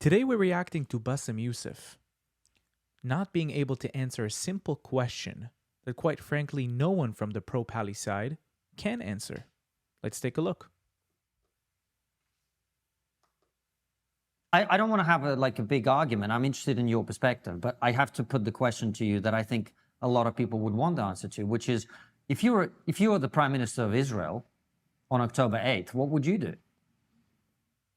Today we're reacting to Bassem Yousef not being able to answer a simple question that quite frankly no one from the pro-Pali side can answer. Let's take a look. I don't want to have a big argument. I'm interested in your perspective, but I have to put the question to you that I think a lot of people would want the answer to, which is, if you were the Prime Minister of Israel on October 8th, what would you do?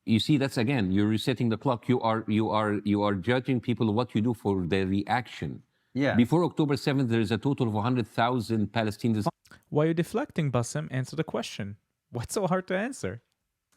You see, that's again, you're resetting the clock. You are judging people what you do for their reaction. Yeah. Before October 7th, there is a total of 100,000 Palestinians. Why are you deflecting, Bassem? Answer the question. What's so hard to answer?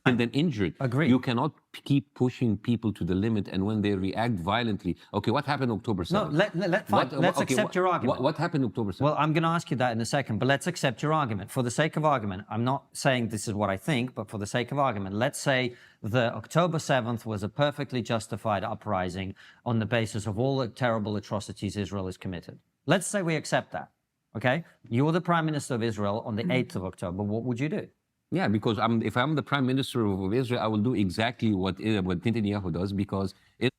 And then injured. Agree. You cannot keep pushing people to the limit, and when they react violently, okay, what happened October 7th? No, let's accept your argument. What happened October 7th? Well, I'm going to ask you that in a second, but let's accept your argument. For the sake of argument, I'm not saying this is what I think, but for the sake of argument, let's say the October 7th was a perfectly justified uprising on the basis of all the terrible atrocities Israel has committed. Let's say we accept that, okay? You're the Prime Minister of Israel on the 8th of October. What would you do? Yeah, because if I'm the Prime Minister of Israel, I will do exactly what Netanyahu does, because it.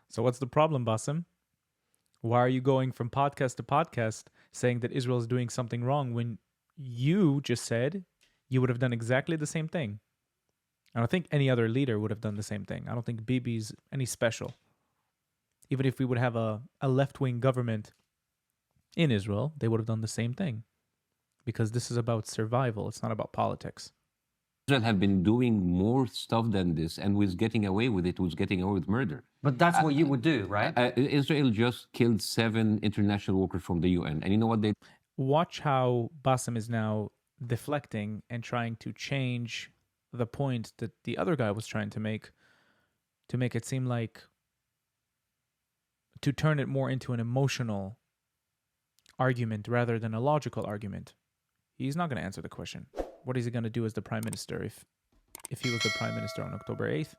So what's the problem, Bassem? Why are you going from podcast to podcast saying that Israel is doing something wrong when you just said you would have done exactly the same thing? I don't think any other leader would have done the same thing. I don't think Bibi's any special. Even if we would have a left-wing government in Israel, they would have done the same thing. Because this is about survival. It's not about politics. Israel have been doing more stuff than this and was getting away with it, was getting away with murder. But that's what you would do, right? Israel just killed 7 international workers from the UN. And you know what they... Watch how Bassem is now deflecting and trying to change the point that the other guy was trying to make it seem like, to turn it more into an emotional argument rather than a logical argument. He's not going to answer the question. What is he going to do as the Prime Minister? If he was the Prime Minister on October 8th,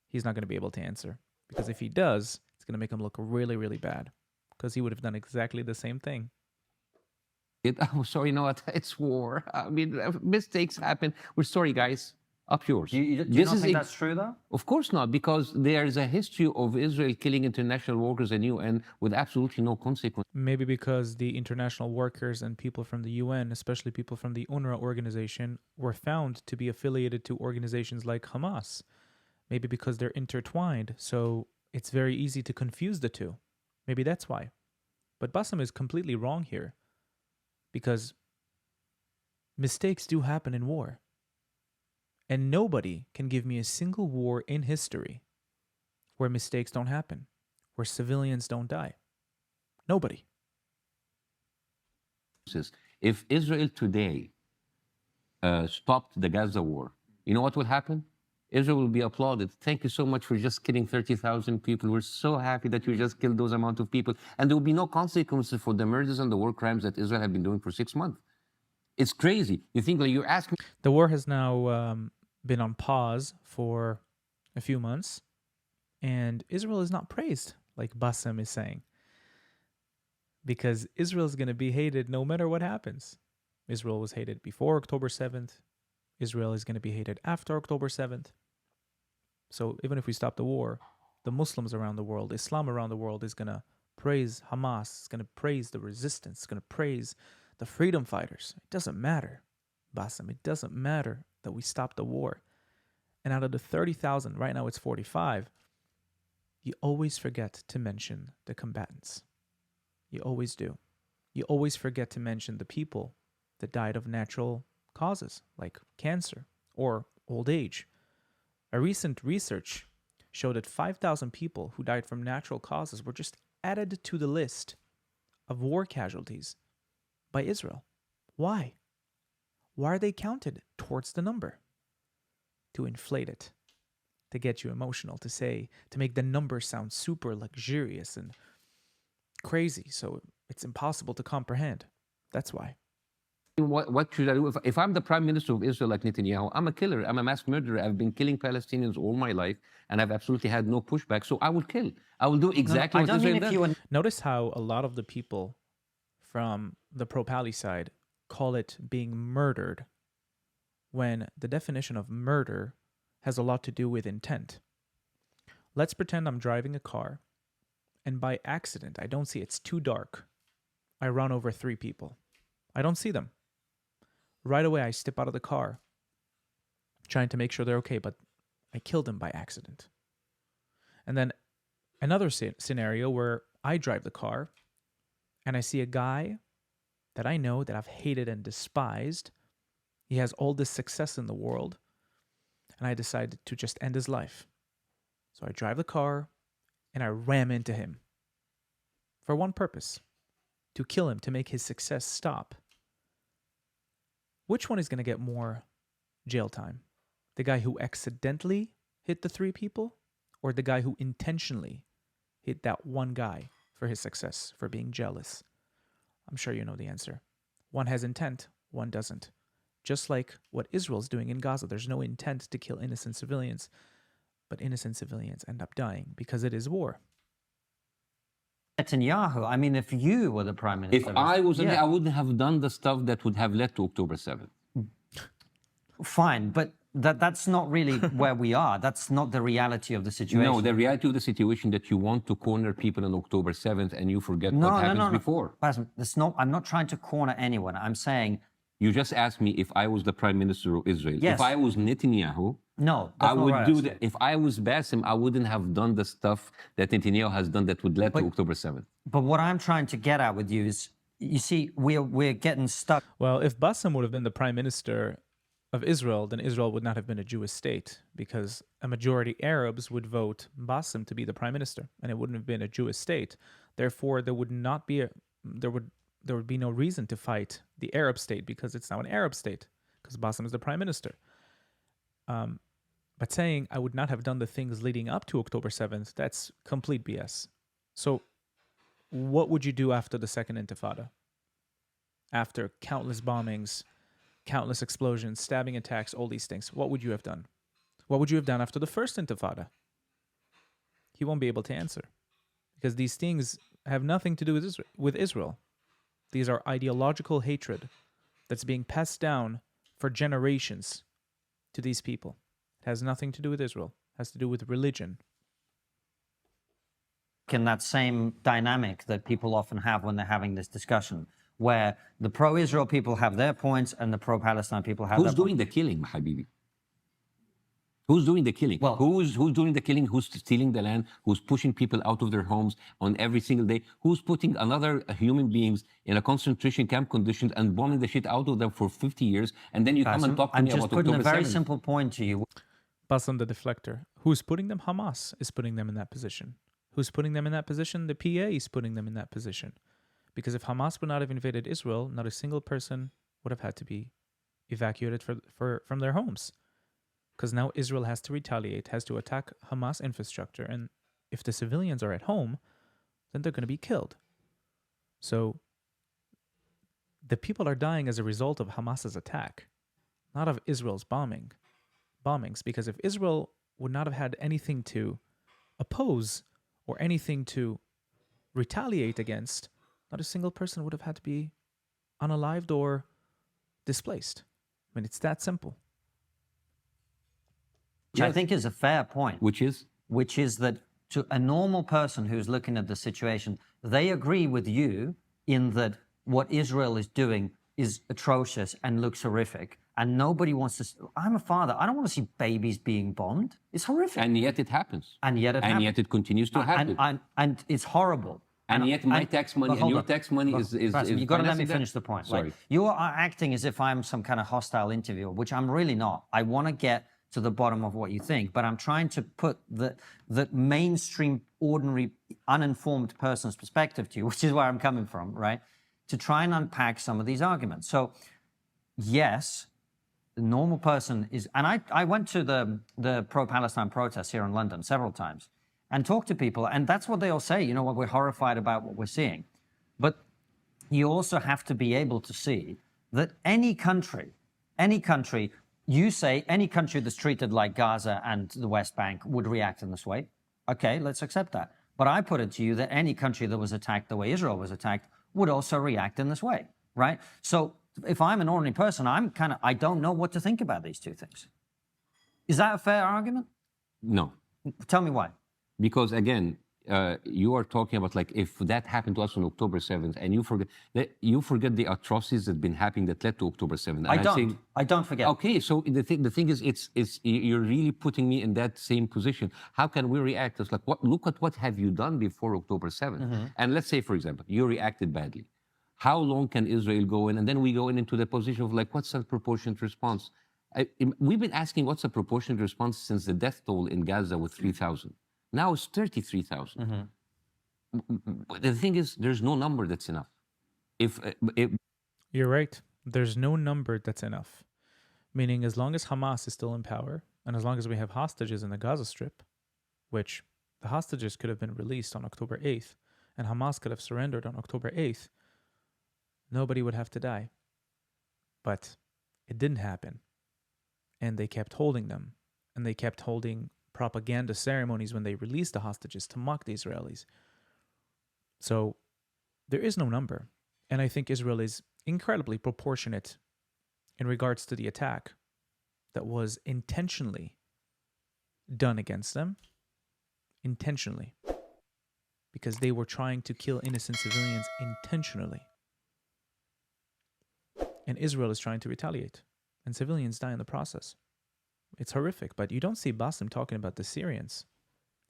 he's not going to be able to answer. Because if he does, it's going to make him look really, really bad. Because he would have done exactly the same thing. Oh, sorry, you know what? It's war. I mean, mistakes happen. We're sorry, guys. Up yours. Do you not think that's true, though? Of course not, because there is a history of Israel killing international workers and UN with absolutely no consequence. Maybe because the international workers and people from the UN, especially people from the UNRWA organization, were found to be affiliated to organizations like Hamas. Maybe because they're intertwined, so it's very easy to confuse the two. Maybe that's why. But Bassem is completely wrong here, because mistakes do happen in war. And nobody can give me a single war in history where mistakes don't happen, where civilians don't die. Nobody. If Israel today stopped the Gaza war, you know what will happen? Israel will be applauded. Thank you so much for just killing 30,000 people. We're so happy that you just killed those amount of people. And there will be no consequences for the murders and the war crimes that Israel have been doing for 6 months. It's crazy. You think, like, you're asking... The war has now been on pause for a few months, and Israel is not praised, like Bassem is saying, because Israel is going to be hated no matter what happens. Israel was hated before October 7th. Israel is going to be hated after October 7th. So even if we stop the war, the Muslims around the world, Islam around the world is going to praise Hamas, it's going to praise the resistance, it's going to praise the freedom fighters. It doesn't matter, Bassem. It doesn't matter that we stopped the war. And out of the 30,000, right now it's 45, you always forget to mention the combatants. You always do. You always forget to mention the people that died of natural causes, like cancer or old age. A recent research showed that 5,000 people who died from natural causes were just added to the list of war casualties by Israel. Why? Why are they counted towards the number? To inflate it, to get you emotional, to make the number sound super luxurious and crazy, so it's impossible to comprehend. That's why. What should I do? If I'm the Prime Minister of Israel like Netanyahu, I'm a killer. I'm a mass murderer. I've been killing Palestinians all my life, and I've absolutely had no pushback. So I will kill. I will do exactly what Israel does. Notice how a lot of the people from the pro-Pali side call it being murdered, when the definition of murder has a lot to do with intent. Let's pretend I'm driving a car, and by accident, I don't see it's too dark. I run over 3 people. I don't see them. Right away, I step out of the car, trying to make sure they're okay, but I kill them by accident. And then another scenario where I drive the car, and I see a guy that I know that I've hated and despised. He has all this success in the world, and I decided to just end his life. So I drive the car, and I ram into him for one purpose: to kill him, to make his success stop. Which one is going to get more jail time? The guy who accidentally hit the 3 people, or the guy who intentionally hit that one guy for his success, for being jealous? I'm sure you know the answer. One has intent, one doesn't. Just like what Israel's doing in Gaza, there's no intent to kill innocent civilians, but innocent civilians end up dying because it is war. Netanyahu, I mean, if you were the prime minister... If I was, I wouldn't have done the stuff that would have led to October 7th. Fine, but that's not really where we are. That's not the reality of the situation. No, the reality of the situation that you want to corner people on October 7th and you forget what happens before. Bassem, I'm not trying to corner anyone. I'm saying... You just asked me if I was the prime minister of Israel. Yes. If I was Netanyahu, no, I would do that. If I was Bassem, I wouldn't have done the stuff that Netanyahu has done that would lead to October 7th. But what I'm trying to get at with you is, you see, we're getting stuck. Well, if Bassem would have been the prime minister of Israel, then Israel would not have been a Jewish state, because a majority Arabs would vote Bassem to be the prime minister, and it wouldn't have been a Jewish state. Therefore, there would be no reason to fight the Arab state, because it's now an Arab state, because Bassem is the prime minister. But saying I would not have done the things leading up to October 7th, that's complete BS. So what would you do after the Second Intifada? After countless bombings, countless explosions, stabbing attacks, all these things, what would you have done? What would you have done after the First Intifada? He won't be able to answer, because these things have nothing to do with Israel. These are ideological hatred that's being passed down for generations to these people. It has nothing to do with Israel. It has to do with religion. In that same dynamic that people often have when they're having this discussion, where the pro-Israel people have their points and the pro-Palestine people have their points. Who's doing the killing, Habibi? Who's doing the killing? Well, who's doing the killing? Who's stealing the land? Who's pushing people out of their homes on every single day? Who's putting another human beings in a concentration camp conditions and bombing the shit out of them for 50 years? And then you come and talk to me about October 7th. I'm just putting a very simple point to you. Bassem the deflector. Who's putting them? Hamas is putting them in that position. Who's putting them in that position? The PA is putting them in that position. Because if Hamas would not have invaded Israel, not a single person would have had to be evacuated from their homes. Because now Israel has to retaliate, has to attack Hamas infrastructure. And if the civilians are at home, then they're going to be killed. So the people are dying as a result of Hamas's attack, not of Israel's bombings. Because if Israel would not have had anything to oppose or anything to retaliate against, not a single person would have had to be unalived or displaced. I mean, it's that simple. Which I think is a fair point. Which is? Which is that to a normal person who's looking at the situation, they agree with you in that what Israel is doing is atrocious and looks horrific. And nobody wants to... I'm a father. I don't want to see babies being bombed. It's horrific. And yet it happens. And yet it happens. And yet it continues to happen. And it's horrible. And yet my tax money and your tax money is you've got to let me finish the point. Sorry. Like, you are acting as if I'm some kind of hostile interviewer, which I'm really not. I want to get to the bottom of what you think, but I'm trying to put the mainstream, ordinary, uninformed person's perspective to you, which is where I'm coming from, right? To try and unpack some of these arguments. So, yes, the normal person is, and I went to the pro-Palestine protests here in London several times and talked to people, and that's what they all say, you know what, we're horrified about what we're seeing. But you also have to be able to see that any country, you say any country that's treated like Gaza and the West Bank would react in this way. Okay, let's accept that. But I put it to you that any country that was attacked the way Israel was attacked would also react in this way, right? So if I'm an ordinary person, I don't know what to think about these two things. Is that a fair argument? No. Tell me why. Because again, you are talking about like if that happened to us on October 7th, and you forget the atrocities that have been happening that led to October 7th. And I don't forget. Okay, so the thing is, you're really putting me in that same position. How can we react? It's like, look at what have you done before October 7th? And let's say, for example, you reacted badly. How long can Israel go in? And then we go into the position of like, what's a proportionate response? We've been asking what's a proportionate response since the death toll in Gaza was 3,000. Now it's 33,000. The thing is, there's no number that's enough. If You're right. There's no number that's enough. Meaning, as long as Hamas is still in power, and as long as we have hostages in the Gaza Strip, which the hostages could have been released on October 8th, and Hamas could have surrendered on October 8th, nobody would have to die. But it didn't happen. And they kept holding them. And they kept holding propaganda ceremonies when they released the hostages to mock the Israelis. So there is no number. And I think Israel is incredibly proportionate in regards to the attack that was intentionally done against them. Intentionally. Because they were trying to kill innocent civilians intentionally. And Israel is trying to retaliate. And civilians die in the process. It's horrific, but you don't see Bassem talking about the Syrians.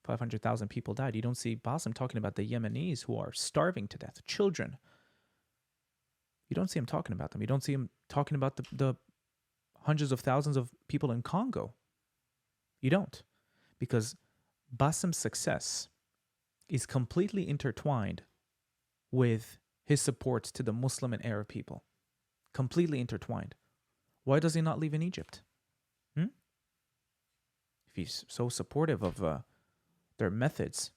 500,000 people died. You don't see Bassem talking about the Yemenis who are starving to death, children. You don't see him talking about them. You don't see him talking about the hundreds of thousands of people in Congo. You don't. Because Bassem's success is completely intertwined with his support to the Muslim and Arab people. Completely intertwined. Why does he not live in Egypt? If he's so supportive of their methods,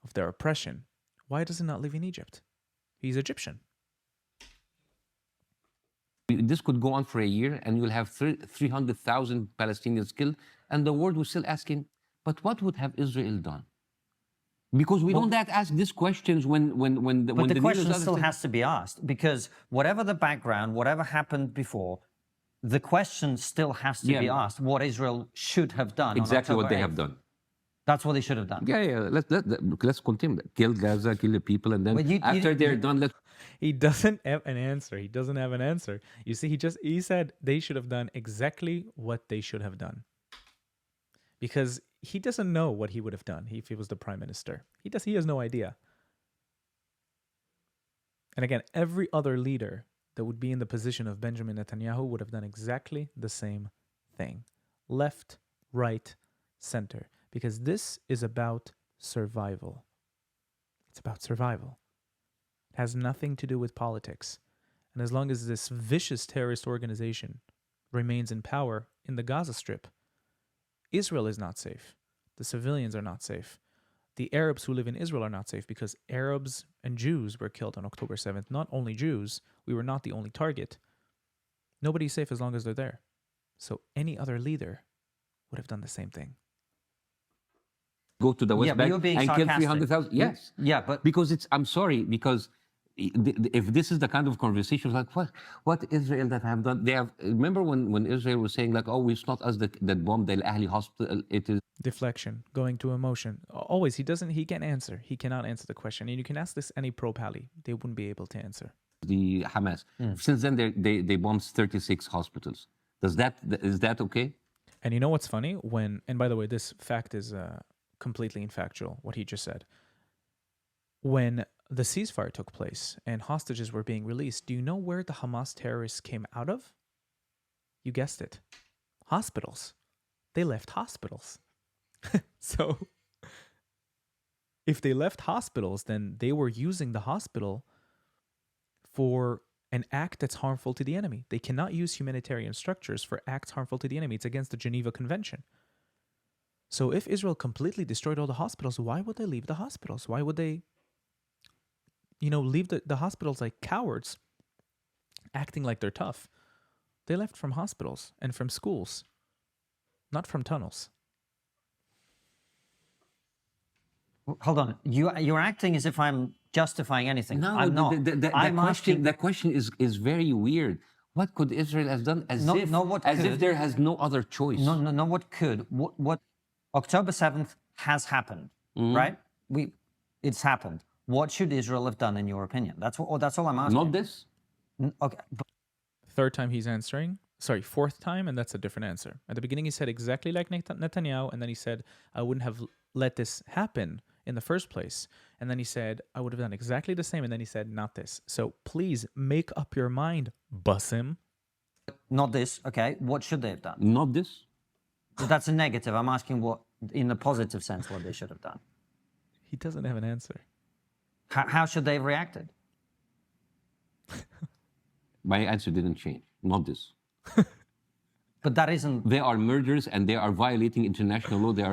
of their oppression, why does he not live in Egypt? He's Egyptian. this could go on for a year, and you'll have 300,000 Palestinians killed, and the world was still asking, but what would have Israel done? Because we don't ask these questions when the question still has to be asked, because whatever the background, whatever happened before, the question still has to be asked. What Israel should have done. Exactly what they 8th. have done. That's what they should have done. Yeah. Let's continue. Kill Gaza, kill the people, and then after they're done, let's. He doesn't have an answer. He doesn't have an answer. You see, he said they should have done exactly what they should have done. Because he doesn't know what he would have done if he was the prime minister. He has no idea. And again, every other leader that would be in the position of Benjamin Netanyahu would have done exactly the same thing. Left, right, center. Because this is about survival. It's about survival. It has nothing to do with politics. And as long as this vicious terrorist organization remains in power in the Gaza Strip, Israel is not safe. The civilians are not safe. The Arabs who live in Israel are not safe because Arabs and Jews were killed on October 7th. Not only Jews, we were not the only target. Nobody's safe as long as they're there. So any other leader would have done the same thing. Go to the West Bank and kill 300,000. Yes. Yeah, but because I'm sorry, because if this is the kind of conversation, like what Israel that have done, they have. Remember when Israel was saying like, oh, it's not us that bombed Al Ahli hospital. It is deflection, going to emotion. Always, he can't answer. He cannot answer the question. And you can ask this any pro-Pali, they wouldn't be able to answer. The Hamas. Since then, they bombed 36 hospitals. Is that okay? And you know what's funny? And by the way, this fact is completely infactual, what he just said. When the ceasefire took place and hostages were being released, do you know where the Hamas terrorists came out of? You guessed it. Hospitals. They left hospitals. So, if they left hospitals, then they were using the hospital for an act that's harmful to the enemy. They cannot use humanitarian structures for acts harmful to the enemy. It's against the Geneva Convention. So if Israel completely destroyed all the hospitals, why would they leave the hospitals? Why would they, leave the hospitals like cowards, acting like they're tough? They left from hospitals and from schools, not from tunnels. Hold on. You're acting as if I'm justifying anything. No, I'm not. The question is very weird. What could Israel have done? As No- if no, what as if could. there has no other choice. No, what could. What October 7th has happened, right? It's happened. What should Israel have done in your opinion? That's all I'm asking. Not this. Okay. Third time he's answering. Sorry, fourth time, and that's a different answer. At the beginning, he said exactly like Netanyahu, and then he said, I wouldn't have let this happen in the first place. And then he said, I would have done exactly the same. And then he said, not this. So please make up your mind, Bassem. Not this. Okay. What should they have done? Not this. That's a negative. I'm asking what, in the positive sense, what they should have done. He doesn't have an answer. How should they have reacted? My answer didn't change. Not this. But that isn't. They are murderers and they are violating international law. They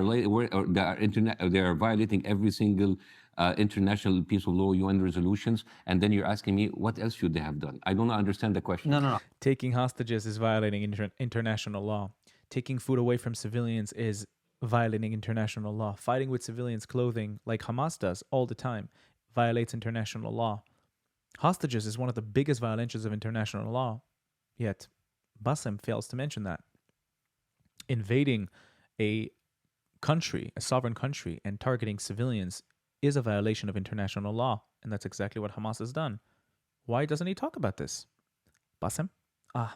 are violating every single international piece of law, UN resolutions. And then you're asking me, what else should they have done? I don't understand the question. No. Taking hostages is violating international law. Taking food away from civilians is violating international law. Fighting with civilians' clothing, like Hamas does all the time, violates international law. Hostages is one of the biggest violations of international law. Yet, Bassem fails to mention that. Invading a country, a sovereign country, and targeting civilians is a violation of international law. And that's exactly what Hamas has done. Why doesn't he talk about this? Bassem?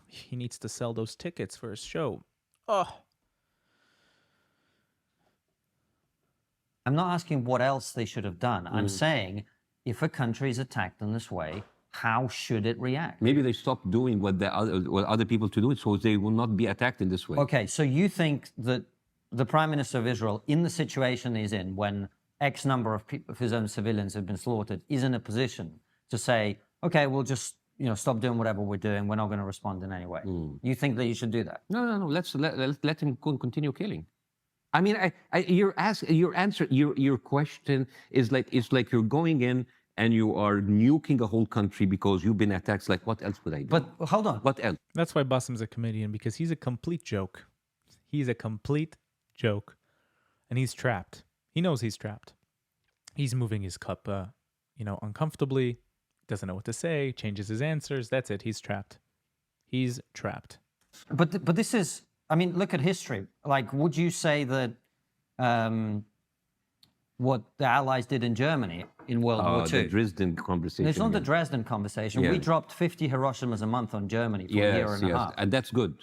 He needs to sell those tickets for his show. I'm not asking what else they should have done. I'm saying if a country is attacked in this way, how should it react? Maybe they stopped doing what other people to do it, so they will not be attacked in this way. Okay, so you think that the Prime Minister of Israel, in the situation he's in, when X number of his own civilians have been slaughtered, is in a position to say, okay, we'll just stop doing whatever we're doing. We're not going to respond in any way. You think that you should do that? No. Let him continue killing. I mean, your question is like you're going in and you are nuking a whole country because you've been attacked. Like, what else would I do? But hold on. What else? That's why Bassem's a comedian, because he's a complete joke. He's a complete joke. And he's trapped. He knows he's trapped. He's moving his cup, uncomfortably. Doesn't know what to say. Changes his answers. That's it. He's trapped. He's trapped. But this is, I mean, look at history. Like, would you say that what the Allies did in Germany in World War II? The Dresden conversation. It's not the Dresden conversation. Yeah. We dropped 50 Hiroshimas a month on Germany for a year and a half. And that's good.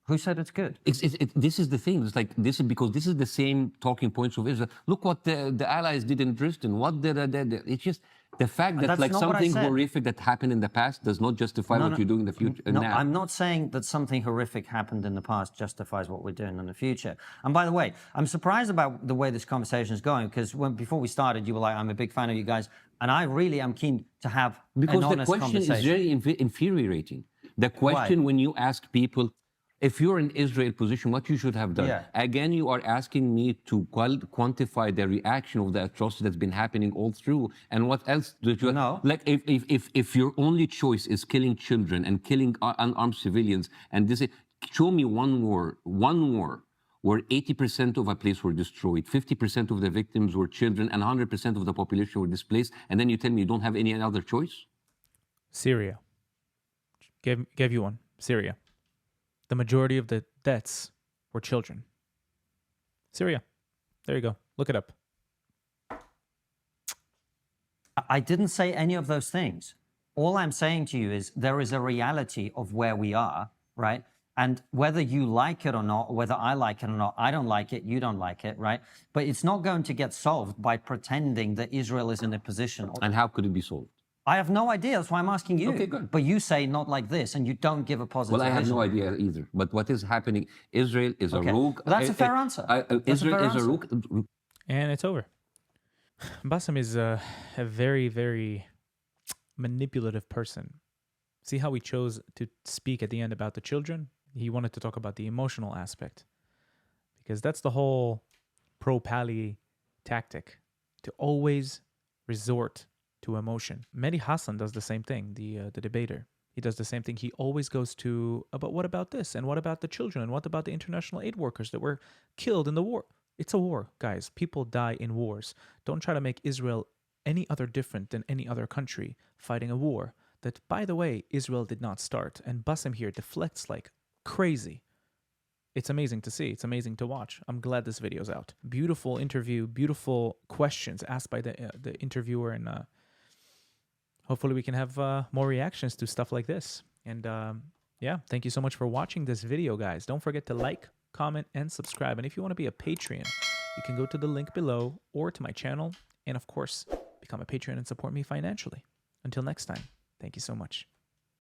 Who said it's good? This is the thing. It's like this is because this is the same talking points of Israel. Look what the Allies did in Dresden. What did it's just the fact that That's like not what I something said. horrific that happened in the past does not justify what you're doing in the future. No, now. I'm not saying that something horrific happened in the past justifies what we're doing in the future. And by the way, I'm surprised about the way this conversation is going, because before we started, you were like, I'm a big fan of you guys. And I really am keen to have because an the honest question is conversation. very infuriating. The question when you ask people, if you're in Israel position, what you should have done. Yeah. Again, you are asking me to quantify the reaction of the atrocity that's been happening all through. And what else did you... No. Like, if your only choice is killing children and killing unarmed civilians, and this is... Show me one war where 80% of a place were destroyed, 50% of the victims were children, and 100% of the population were displaced, and then you tell me you don't have any other choice? Syria. Gave you one. Syria. The majority of the deaths were children. Syria. There you go. Look it up. I didn't say any of those things. All I'm saying to you is there is a reality of where we are, right? And whether you like it or not, or whether I like it or not, I don't like it, you don't like it, right? But it's not going to get solved by pretending that Israel is in a position. And how could it be solved? I have no idea. That's why I'm asking you. Okay, good. But you say not like this, and you don't give a positive. Well, I have vision. no idea either. But what is happening? Israel is Okay. a rogue. Well, that's a fair answer. Israel is a answer. rogue. And it's over. Bassem is a very, very manipulative person. See how he chose to speak at the end about the children? He wanted to talk about the emotional aspect. Because that's the whole pro-Pali tactic. To always resort to emotion. Mehdi Hassan does the same thing, the debater. He does the same thing. He always goes to, but what about this? And what about the children? And what about the international aid workers that were killed in the war? It's a war, guys. People die in wars. Don't try to make Israel any other different than any other country fighting a war. that, by the way, Israel did not start. And Bassem here deflects like crazy. It's amazing to see. It's amazing to watch. I'm glad this video's out. Beautiful interview, beautiful questions asked by the interviewer, and hopefully we can have more reactions to stuff like this. And yeah, thank you so much for watching this video, guys. Don't forget to like, comment, and subscribe. And if you want to be a Patreon, you can go to the link below or to my channel, and of course, become a Patreon and support me financially. Until next time, thank you so much.